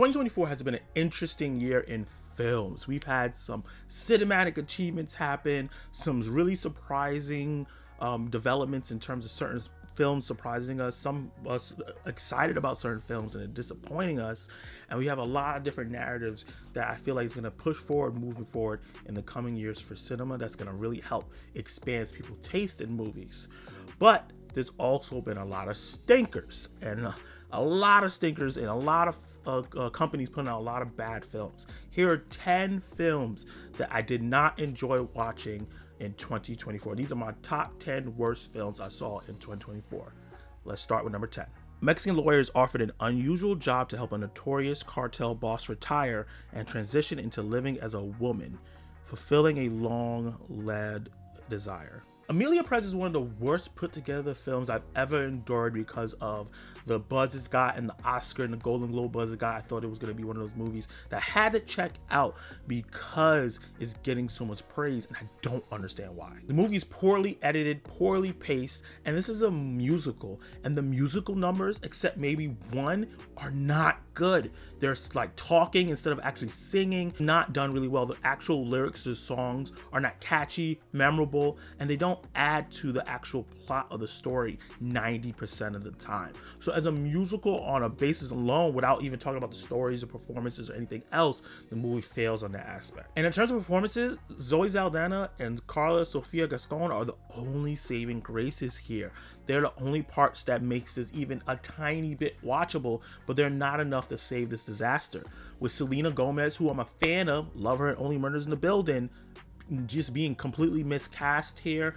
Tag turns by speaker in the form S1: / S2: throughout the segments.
S1: 2024 has been an interesting year in films. We've had some cinematic achievements happen, some really surprising developments in terms of certain films surprising us, some of us excited about certain films and disappointing us, and we have a lot of different narratives that I feel like is going to push forward, moving forward in the coming years for cinema. That's going to really help expand people's taste in movies. But there's also been a lot of stinkers and a lot of companies putting out a lot of bad films. Here are 10 films that I did not enjoy watching in 2024. These are my top 10 worst films I saw in 2024. Let's start with number 10. Mexican lawyers offered an unusual job to help a notorious cartel boss retire and transition into living as a woman, fulfilling a long-led desire. Amelia Perez is one of the worst put together films I've ever endured because of the buzz it's got and the Oscar and the Golden Globe buzz it got. I thought it was going to be one of those movies that I had to check out because it's getting so much praise, and I don't understand why. The movie is poorly edited, poorly paced, and this is a musical, and the musical numbers, except maybe one, are not good. They're like talking instead of actually singing, not done really well. The actual lyrics to the songs are not catchy, memorable, and they don't add to the actual plot of the story 90% of the time. So as a musical on a basis alone, without even talking about the stories or performances or anything else, the movie fails on that aspect. And in terms of performances, Zoe Saldana and Carla Sofia Gaston are the only saving graces here. They're the only parts that makes this even a tiny bit watchable, but they're not enough to save this disaster. With Selena Gomez, who I'm a fan of, love her in Only Murders in the Building, just being completely miscast here,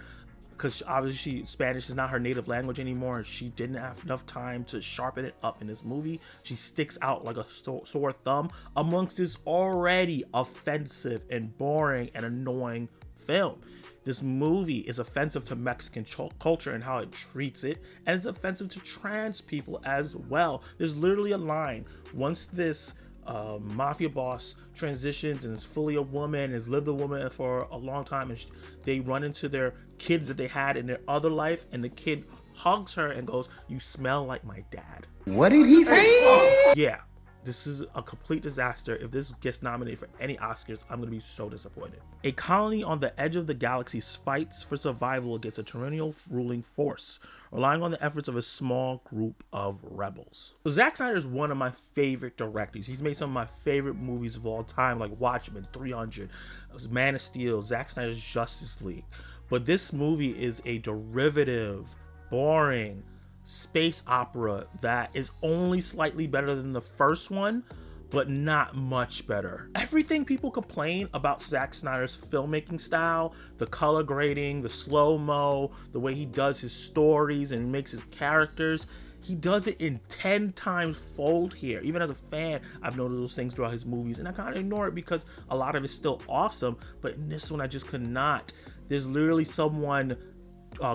S1: because obviously Spanish is not her native language anymore, and she didn't have enough time to sharpen it up in this movie. She sticks out like a sore thumb amongst this already offensive and boring and annoying film. This movie is offensive to Mexican culture and how it treats it, and it's offensive to trans people as well. There's literally a line, once this mafia boss transitions and is fully a woman, has lived a woman for a long time, and they run into their kids that they had in their other life, and the kid hugs her and goes, "You smell like my dad."
S2: What did he say?
S1: Yeah, this is a complete disaster. If this gets nominated for any Oscars, I'm going to be so disappointed. A colony on the edge of the galaxy fights for survival against a tyrannical ruling force, relying on the efforts of a small group of rebels. So Zack Snyder is one of my favorite directors. He's made some of my favorite movies of all time, like Watchmen, 300, Man of Steel, Zack Snyder's Justice League. But this movie is a derivative, boring space opera that is only slightly better than the first one, but not much better. Everything people complain about Zack Snyder's filmmaking style, the color grading, the slow-mo, the way he does his stories and makes his characters, he does it in 10 times fold here. Even as a fan, I've noticed those things throughout his movies, and I kind of ignore it because a lot of it's still awesome, but in this one I just could not. There's literally someone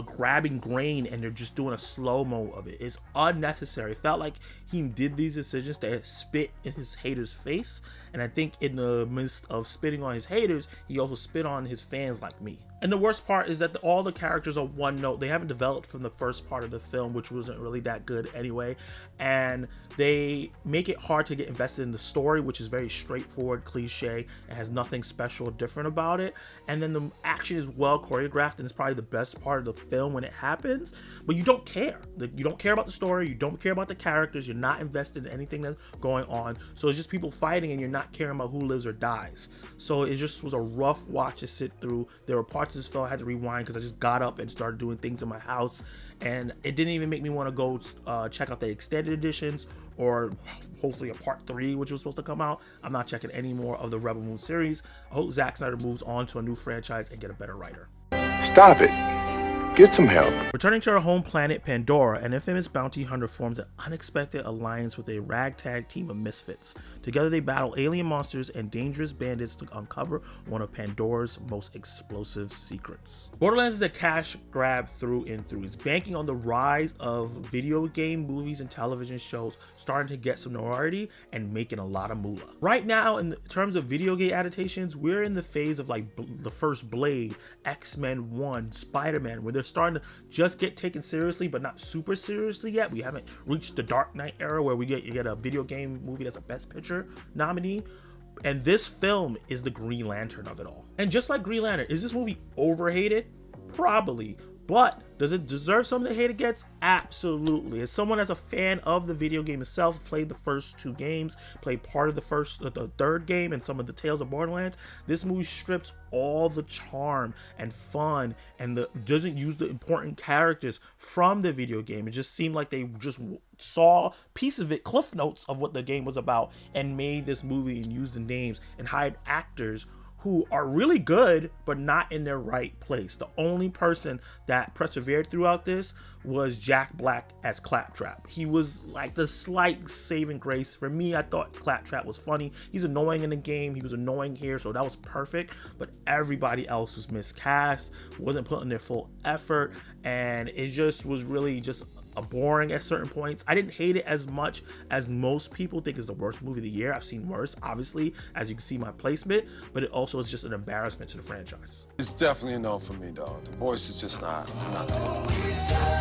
S1: grabbing grain and they're just doing a slow-mo of it. It's unnecessary. It felt like he did these decisions to spit in his haters' face, and I think in the midst of spitting on his haters, he also spit on his fans like me. And the worst part is that all the characters are one note. They haven't developed from the first part of the film, which wasn't really that good anyway, and they make it hard to get invested in the story, which is very straightforward, cliche, and has nothing special or different about it. And then the action is well choreographed, and it's probably the best part of the film when it happens, but you don't care. You don't care about the story, you don't care about the characters, you're not invested in anything that's going on, so it's just people fighting and you're not caring about who lives or dies. So it just was a rough watch to sit through. There were parts of this film I had to rewind because I just got up and started doing things in my house, and it didn't even make me want to go check out the extended editions or hopefully a part 3 which was supposed to come out. I'm not checking any more of the Rebel Moon series. I hope Zack Snyder moves on to a new franchise and get a better writer.
S2: Stop it. Get some help.
S1: Returning to our home planet Pandora, an infamous bounty hunter forms an unexpected alliance with a ragtag team of misfits. Together they battle alien monsters and dangerous bandits to uncover one of Pandora's most explosive secrets. Borderlands is a cash grab through and through. It's banking on the rise of video game movies and television shows starting to get some notoriety and making a lot of moolah. Right now, in terms of video game adaptations, we're in the phase of like the first Blade, X-Men 1, Spider-Man, where they're starting to just get taken seriously, but not super seriously yet. We haven't reached the Dark Knight era where you get a video game movie that's a Best Picture nominee. And this film is the Green Lantern of it all. And just like Green Lantern, is this movie overhated? Probably. But does it deserve some of the hate it gets? Absolutely. As someone that's a fan of the video game itself, played the first 2 games, played part of the third game and some of the Tales of Borderlands, this movie strips all the charm and fun and doesn't use the important characters from the video game. It just seemed like they just saw pieces of it, cliff notes of what the game was about, and made this movie and used the names and hired actors who are really good, but not in their right place. The only person that persevered throughout this was Jack Black as Claptrap. He was like the slight saving grace. For me, I thought Claptrap was funny. He's annoying in the game. He was annoying here, so that was perfect. But everybody else was miscast, wasn't putting their full effort, and it just was really just boring at certain points. I didn't hate it as much as most people think is the worst movie of the year. I've seen worse, obviously, as you can see my placement, but it also is just an embarrassment to the franchise.
S3: It's definitely a no for me, dog. The voice is just not there.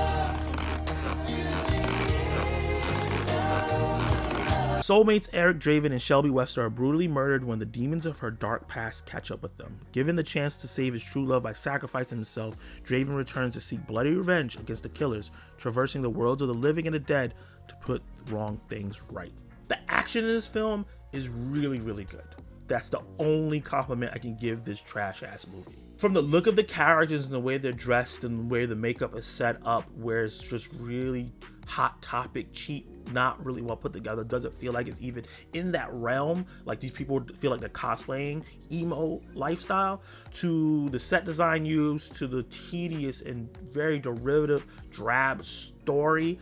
S1: Soulmates Eric Draven and Shelby Wester are brutally murdered when the demons of her dark past catch up with them. Given the chance to save his true love by sacrificing himself, Draven returns to seek bloody revenge against the killers, traversing the worlds of the living and the dead to put wrong things right. The action in this film is really, really good. That's the only compliment I can give this trash-ass movie. From the look of the characters and the way they're dressed and the way the makeup is set up, where it's just really hot topic, cheap, not really well put together, doesn't feel like it's even in that realm. Like these people feel like they're cosplaying emo lifestyle, to the set design used, to the tedious and very derivative, drab story.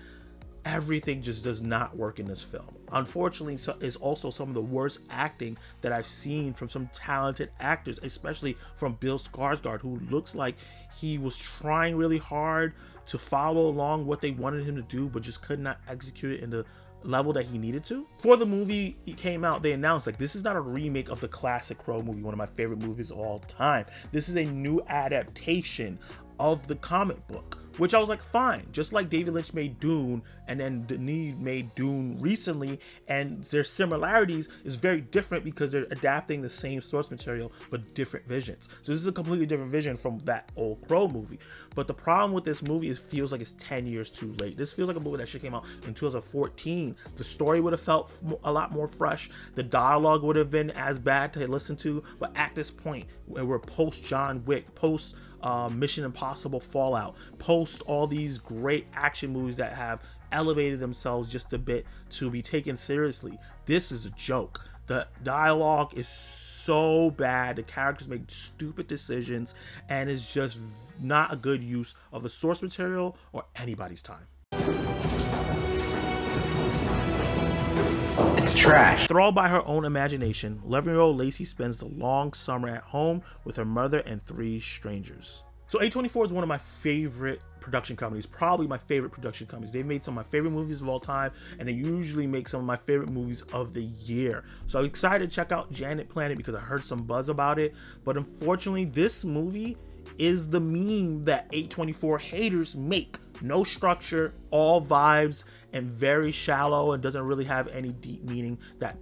S1: Everything just does not work in this film. Unfortunately, is also some of the worst acting that I've seen from some talented actors, especially from Bill Skarsgård, who looks like he was trying really hard to follow along what they wanted him to do, but just could not execute it in the level that he needed to. Before the movie came out, they announced like this is not a remake of the classic Crow movie, one of my favorite movies of all time. This is a new adaptation of the comic book, which I was like, fine. Just like David Lynch made Dune, and then Denis made Dune recently, and their similarities is very different because they're adapting the same source material but different visions. So this is a completely different vision from that old Crow movie. But the problem with this movie is it feels like it's 10 years too late. This feels like a movie that should came out in 2014. The story would have felt a lot more fresh. The dialogue would have been as bad to listen to. But at this point, we're post John Wick, post Mission Impossible Fallout, post all these great action movies that have elevated themselves just a bit to be taken seriously. This is a joke. The dialogue is so bad, the characters make stupid decisions, and it's just not a good use of the source material or anybody's time.
S4: It's trash.
S1: Enthralled by her own imagination, 11-year-old Lacey spends the long summer at home with her mother and 3 strangers. So A24 is one of my favorite production companies, probably my favorite production companies. They've made some of my favorite movies of all time, and they usually make some of my favorite movies of the year. So I'm excited to check out Janet Planet because I heard some buzz about it. But unfortunately, this movie is the meme that A24 haters make. No structure, all vibes, and very shallow, and doesn't really have any deep meaning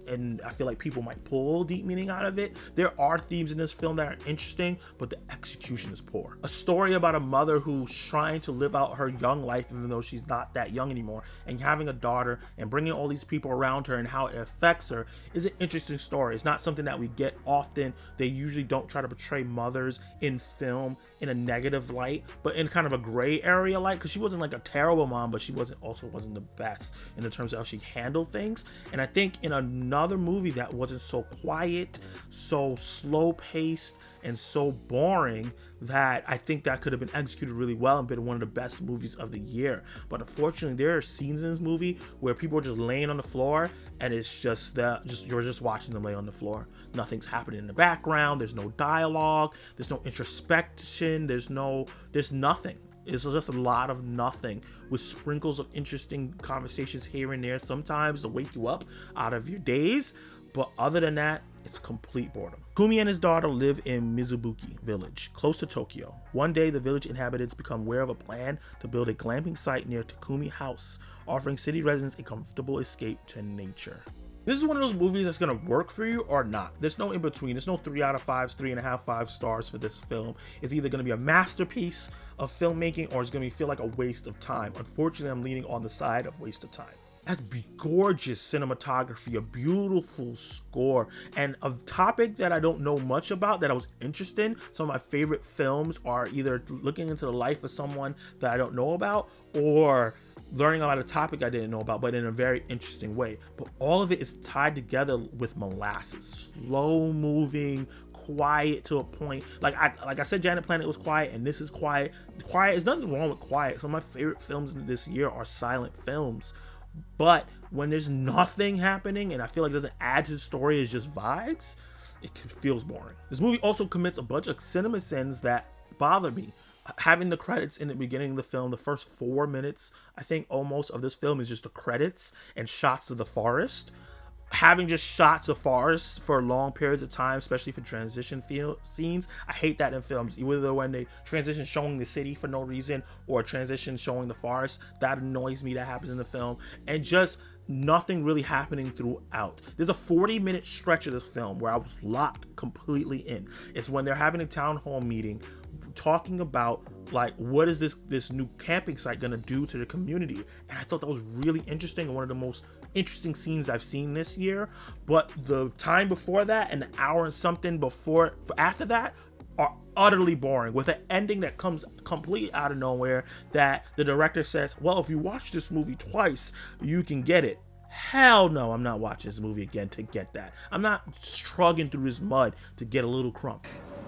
S1: and I feel like people might pull deep meaning out of it. There are themes in this film that are interesting, but the execution is poor. A story about a mother who's trying to live out her young life even though she's not that young anymore, and having a daughter and bringing all these people around her and how it affects her is an interesting story. It's not something that we get often. They usually don't try to portray mothers in film in a negative light, but in kind of a gray area light, because she wasn't like a terrible mom, but she wasn't the best in the terms of how she handled things. And I think in another movie that wasn't so quiet, so slow paced, and so boring, that I think that could have been executed really well and been one of the best movies of the year. But unfortunately, there are scenes in this movie where people are just laying on the floor, and it's just you're just watching them lay on the floor. Nothing's happening in the background. There's no dialogue. There's no introspection. There's nothing. It's just a lot of nothing with sprinkles of interesting conversations here and there sometimes to wake you up out of your daze. But other than that, It's complete boredom. Kumi and his daughter live in Mizubuki Village, close to Tokyo. One day, the village inhabitants become aware of a plan to build a glamping site near Takumi House, offering city residents a comfortable escape to nature. This is one of those movies that's gonna work for you or not. There's no in between. There's no 3 out of 5, 3.5, 5 stars for this film. It's either gonna be a masterpiece of filmmaking or it's gonna feel like a waste of time. Unfortunately, I'm leaning on the side of waste of time. Has gorgeous cinematography, a beautiful score, and a topic that I don't know much about that I was interested in. Some of my favorite films are either looking into the life of someone that I don't know about or learning about a topic I didn't know about, but in a very interesting way. But all of it is tied together with molasses, slow moving, quiet to a point. Like I said, Janet Planet was quiet, and this is quiet. There's nothing wrong with quiet. Some of my favorite films this year are silent films. But when there's nothing happening and I feel like it doesn't add to the story, it's just vibes, it feels boring. This movie also commits a bunch of cinema sins that bother me. Having the credits in the beginning of the film, the first 4 minutes, I think almost, of this film is just the credits and shots of the forest. Having just shots of forests for long periods of time, especially for transition scenes, I hate that in films. Either when they transition showing the city for no reason or transition showing the forest, that annoys me. That happens in the film. And just nothing really happening throughout. There's a 40-minute stretch of this film where I was locked completely in. It's when they're having a town hall meeting talking about like what is this new camping site gonna do to the community, and I thought that was really interesting and one of the most interesting scenes I've seen this year. But the time before that and the hour and something after that are utterly boring, with an ending that comes completely out of nowhere that the director says, well, if you watch this movie twice you can get it. Hell no, I'm not watching this movie again to get that. I'm not struggling through this mud to get a little crumb.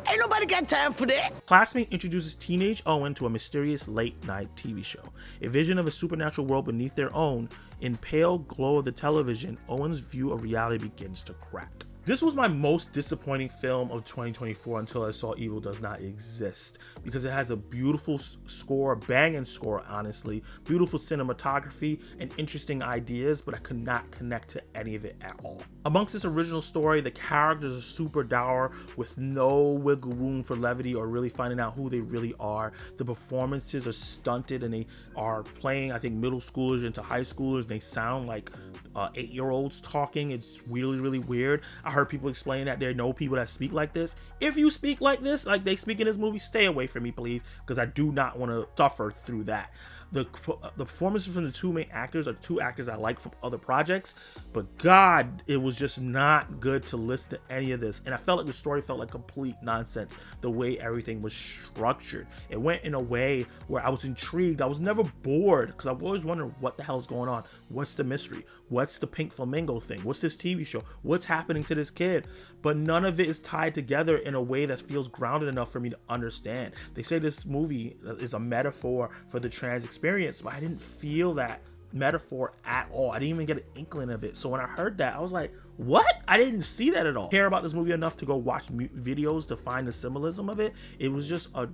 S4: Ain't nobody got time for that.
S1: Classmate introduces teenage Owen to a mysterious late-night TV show. A vision of a supernatural world beneath their own. In pale glow of the television, Owen's view of reality begins to crack. This was my most disappointing film of 2024 until I saw Evil Does Not Exist, because it has a beautiful score, banging score, honestly, beautiful cinematography and interesting ideas, but I could not connect to any of it at all. Amongst this original story, the characters are super dour with no wiggle room for levity or really finding out who they really are. The performances are stunted and they are playing, I think, middle schoolers into high schoolers. They sound like 8-year-olds talking. It's really, really weird. I heard people explain that there are no people that speak like this. If you speak like this, like they speak in this movie, stay away from me, please, because I do not want to suffer through that. The performances from the two main actors are two actors I like from other projects, but God, it was just not good to listen to any of this. And I felt like the story felt like complete nonsense, the way everything was structured. It went in a way where I was intrigued. I was never bored, because I've always wondered what the hell is going on. What's the mystery? What's the pink flamingo thing? What's this TV show? What's happening to this kid? But none of it is tied together in a way that feels grounded enough for me to understand. They say this movie is a metaphor for the trans experience, but I didn't feel that metaphor at all. I didn't even get an inkling of it. So when I heard that, I was like, what? I didn't see that at all. I care about this movie enough to go watch videos to find the symbolism of it. It was just a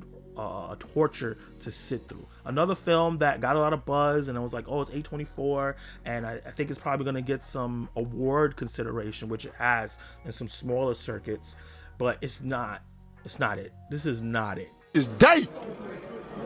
S1: torture to sit through. Another film that got a lot of buzz and I was like, oh, it's A24, and I think it's probably going to get some award consideration, which it has in some smaller circuits, but it's not it. This is not it.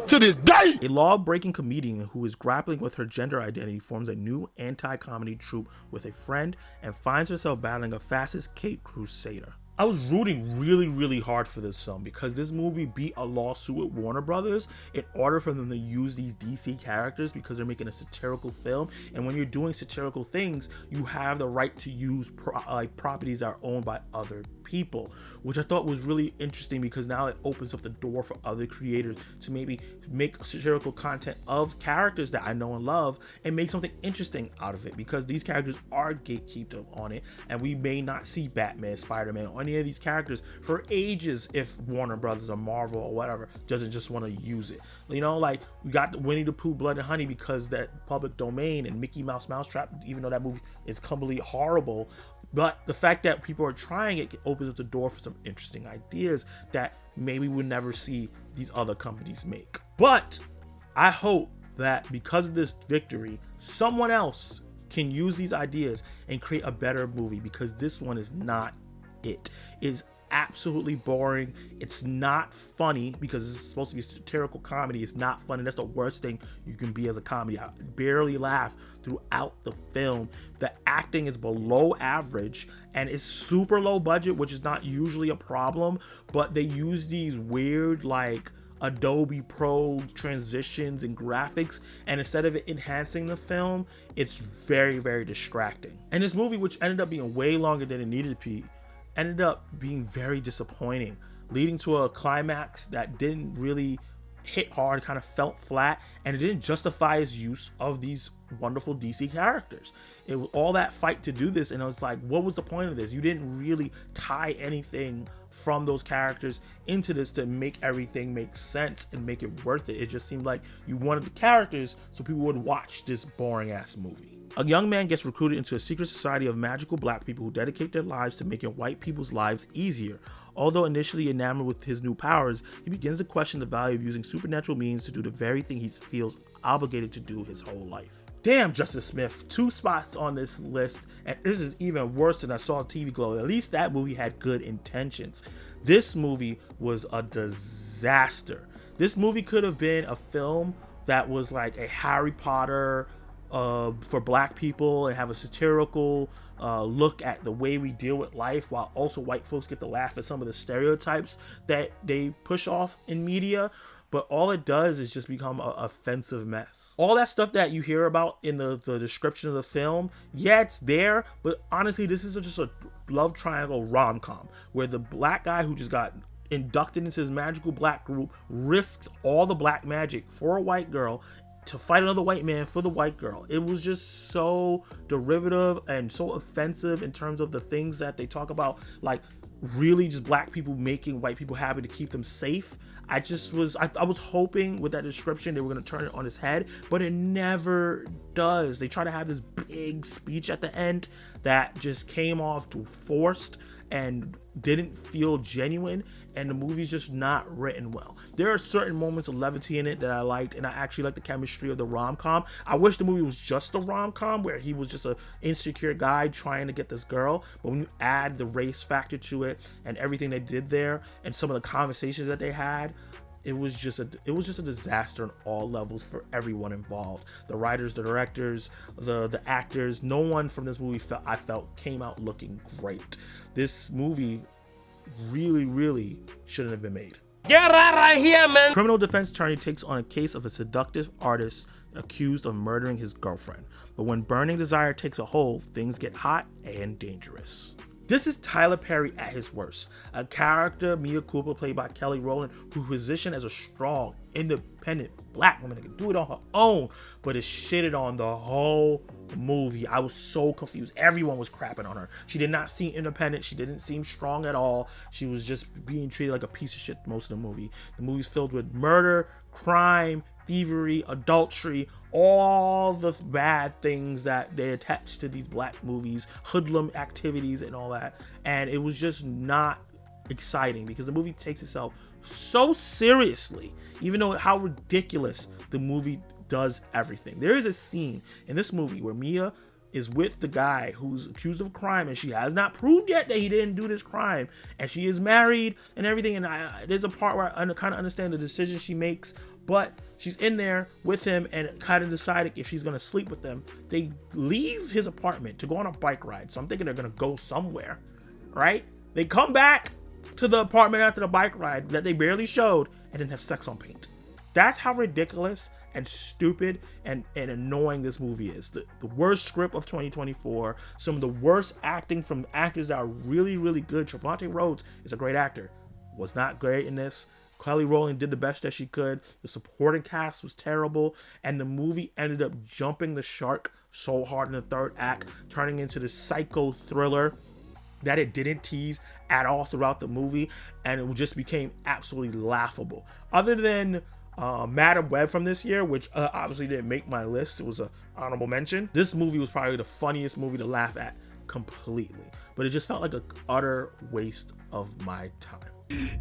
S2: To this day.
S1: A law-breaking comedian who is grappling with her gender identity forms a new anti-comedy troupe with a friend and finds herself battling a fascist Caped Crusader. I was rooting really, really hard for this film because this movie beat a lawsuit with Warner Brothers in order for them to use these DC characters because they're making a satirical film. And when you're doing satirical things, you have the right to use properties that are owned by other people, which I thought was really interesting because now it opens up the door for other creators to maybe make satirical content of characters that I know and love and make something interesting out of it, because these characters are gatekeeped on it and we may not see Batman, Spider-Man, or any of these characters for ages if Warner Brothers or Marvel or whatever doesn't just want to use it. You know, like we got Winnie the Pooh, Blood and Honey because that public domain, and Mickey Mouse Mousetrap, even though that movie is completely horrible, but the fact that people are trying it opens up the door for some interesting ideas that maybe we'll never see these other companies make. But I hope that because of this victory, someone else can use these ideas and create a better movie, because this one is not it. It's absolutely boring. It's not funny because it's supposed to be a satirical comedy. It's not funny. That's the worst thing you can be as a comedy. I barely laugh throughout the film. The acting is below average and it's super low budget, which is not usually a problem, but they use these weird like Adobe Pro transitions and graphics, and instead of it enhancing the film, it's very, very distracting. And this movie, which ended up being way longer than it needed to be, ended up being very disappointing, leading to a climax that didn't really hit hard, kind of felt flat, and it didn't justify its use of these wonderful DC characters. It was all that fight to do this, and I was like, what was the point of this? You didn't really tie anything from those characters into this to make everything make sense and make it worth it. It just seemed like you wanted the characters so people would watch this boring ass movie. A young man gets recruited into a secret society of magical black people who dedicate their lives to making white people's lives easier. Although initially enamored with his new powers, he begins to question the value of using supernatural means to do the very thing he feels obligated to do his whole life. Damn, Justice Smith, 2 spots on this list, and this is even worse than I saw TV Glow. At least that movie had good intentions. This movie was a disaster. This movie could have been a film that was like a Harry Potter for black people and have a satirical look at the way we deal with life, while also white folks get to laugh at some of the stereotypes that they push off in media. But all it does is just become an offensive mess. All that stuff that you hear about in the description of the film, yeah, it's there, but honestly, this is just a love triangle rom-com where the black guy who just got inducted into his magical black group risks all the black magic for a white girl to fight another white man for the white girl. It was just so derivative and so offensive in terms of the things that they talk about, like really just black people making white people happy to keep them safe. I was hoping with that description they were going to turn it on its head, but it never does. They try to have this big speech at the end that just came off to forced and didn't feel genuine, and the movie's just not written well. There are certain moments of levity in it that I liked, and I actually like the chemistry of the rom-com. I wish the movie was just a rom-com where he was just a insecure guy trying to get this girl, but when you add the race factor to it and everything they did there and some of the conversations that they had, it was just a disaster on all levels for everyone involved. The writers, the directors, the actors, no one from this movie I felt came out looking great. This movie really shouldn't have been made.
S4: Get out of here, man.
S1: Criminal defense attorney takes on a case of a seductive artist accused of murdering his girlfriend. But when burning desire takes a hold, things get hot and dangerous. This is Tyler Perry at his worst. A character, Mia Cooper, played by Kelly Rowland, who positioned as a strong, independent black woman that can do it on her own, but is shitted on the whole movie. I was so confused. Everyone was crapping on her. She did not seem independent. She didn't seem strong at all. She was just being treated like a piece of shit most of the movie. The movie's filled with murder, crime, thievery, adultery, all the bad things that they attach to these black movies, hoodlum activities and all that. And it was just not exciting because the movie takes itself so seriously, even though how ridiculous the movie does everything. There is a scene in this movie where Mia is with the guy who's accused of crime, and she has not proved yet that he didn't do this crime, and she is married and everything, and there's a part where I kind of understand the decision she makes, but she's in there with him and kind of deciding if she's going to sleep with them. They leave his apartment to go on a bike ride, so I'm thinking they're going to go somewhere, right? They come back to the apartment after the bike ride that they barely showed and then have sex on paint. That's how ridiculous and stupid and annoying this movie is. The worst script of 2024, some of the worst acting from actors that are really good. Trevante Rhodes is a great actor, was not great in this. Kelly Rowland did the best that she could. The supporting cast was terrible, and the movie ended up jumping the shark so hard in the third act, turning into this psycho thriller that it didn't tease at all throughout the movie, and it just became absolutely laughable. Other than Madam Web from this year, which obviously didn't make my list, it was an honorable mention. This movie was probably the funniest movie to laugh at completely, but it just felt like an utter waste of my time.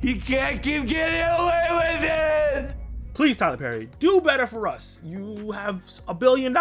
S4: You can't keep getting away with it.
S1: Please, Tyler Perry, do better for us. You have $1 billion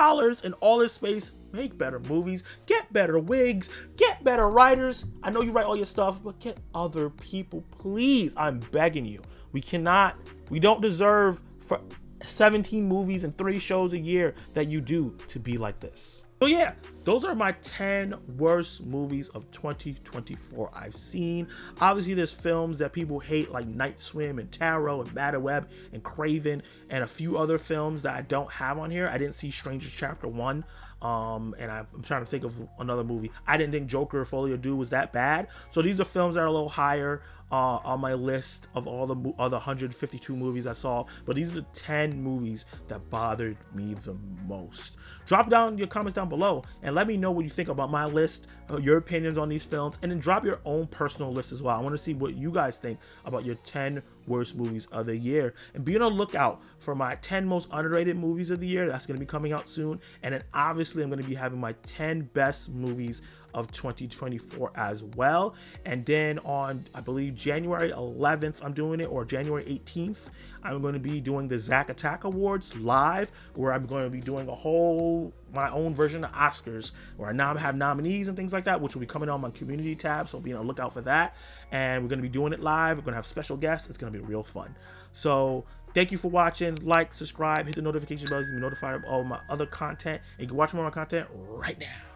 S1: in all this space. Make better movies, get better wigs, get better writers. I know you write all your stuff, but get other people, please. I'm begging you. We don't deserve for 17 movies and 3 shows a year that you do to be like this. So yeah, those are my 10 worst movies of 2024 I've seen. Obviously, there's films that people hate like Night Swim and Tarot and Madderweb and Craven and a few other films that I don't have on here. I didn't see Stranger Chapter 1. And I'm trying to think of another movie. I didn't think Joker Folie à Deux was that bad. So these are films that are a little higher on my list of all the other 152 movies I saw. But these are the 10 movies that bothered me the most. Drop down your comments down below and let me know what you think about my list, your opinions on these films, and then drop your own personal list as well. I want to see what you guys think about your 10 worst movies of the year. And be on the lookout for my 10 most underrated movies of the year. That's going to be coming out soon. And then obviously I'm going to be having my 10 best movies of 2024 as well. And then on, I believe, January 11th, I'm doing it, or January 18th, I'm going to be doing the Zack Attack Awards live, where I'm going to be doing my own version of Oscars, where I now have nominees and things like that, which will be coming on my community tab. So be on the lookout for that. And we're going to be doing it live. We're going to have special guests. It's going to be real fun. So thank you for watching. Like, subscribe, hit the notification bell. You can be notified of all my other content. And you can watch more of my content right now.